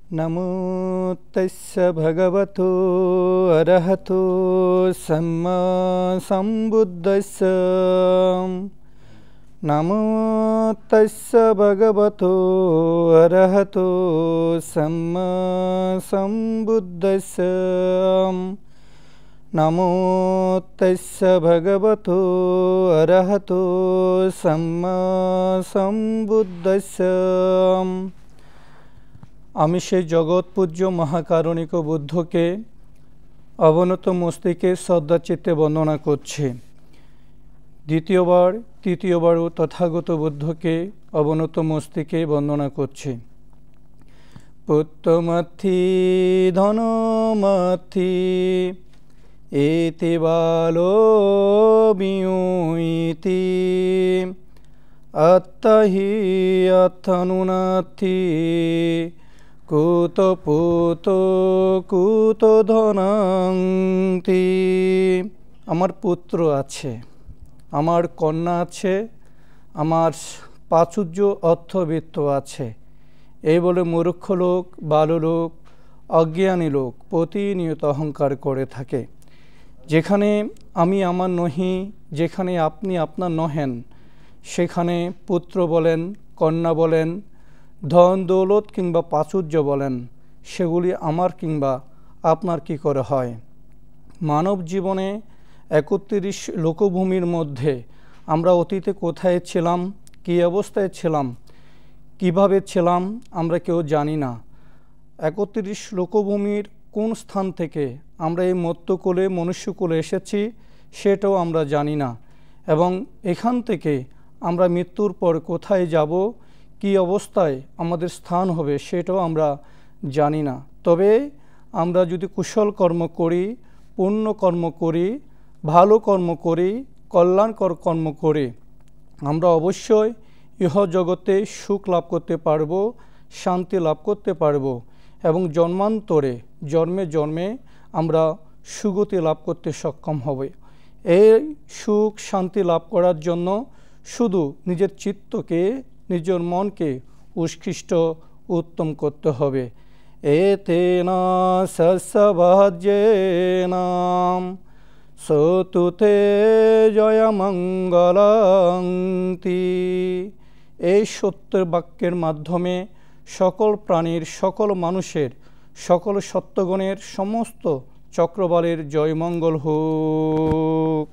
नमो तस्य भगवतो अरहतो सम्मा सम्बुद्धस्य। नमो तस्य भगवतो अरहतो सम्मा सम्बुद्धस्य। नमो तस्य भगवतो अरहतो सम्मा सम्बुद्धस्य। আমি সেই জগৎপূজ্য মহাকারণিক বুদ্ধকে অবনত মস্তিষ্কে শ্রদ্ধাচিত্তে বন্দনা করছি। দ্বিতীয়বার তৃতীয়বারও তথাগত বুদ্ধকে অবনত মস্তিষ্কে বন্দনা করছি। পুত্রমাথি ধনমাথি এতে বালো বিয়ুইতি আত্মাহি আত্মানুনাথি কুত পুত কুত ধনান্তি। আমার পুত্র আছে, আমার কন্যা আছে, আমার প্রাচুর্য অর্থবিত্ত আছে, এই বলে মূর্খ লোক, বাললোক, অজ্ঞানী লোক প্রতিনিয়ত অহংকার করে থাকে। যেখানে আমি আমার নহি, যেখানে আপনি আপনার নহেন, সেখানে পুত্র বলেন, কন্যা বলেন, ধন দৌলত কিংবা প্রাচুর্য বলেন, সেগুলি আমার কিংবা আপনার কি করে হয়? মানব জীবনে ৩১ লোকভূমির মধ্যে আমরা অতীতে কোথায় ছিলাম, কী অবস্থায় ছিলাম, কিভাবে ছিলাম, আমরা কেউ জানি না। ৩১ লোকভূমির কোন স্থান থেকে আমরা এই মর্ত্যকুলে মনুষ্যকুলে এসেছি সেটাও আমরা জানি না, এবং এখান থেকে আমরা মৃত্যুর পর কোথায় যাব, কি অবস্থায় আমাদের স্থান হবে সেটাও আমরা জানি না। তবে আমরা যদি কুশল কর্ম করি, পুণ্য কর্ম করি, ভালো কর্ম করি, কল্যাণকর কর্ম করি, আমরা অবশ্যই ইহ জগতে সুখ লাভ করতে পারব, শান্তি লাভ করতে পারব, এবং জন্মান্তরে জন্মে জন্মে আমরা সুগতি লাভ করতে সক্ষম হবে। এই সুখ শান্তি লাভ করার জন্য শুধু নিজের চিত্তকে, নিজের মনকে উৎকৃষ্ট উত্তম করতে হবে। এতেনা সস্যভাজ্যেনা সতুতে জয়মঙ্গলান্তি। এই সত্যের বাক্যের মাধ্যমে সকল প্রাণীর, সকল মানুষের, সকল সত্যগণের সমস্ত চক্রবালের জয়মঙ্গল হোক।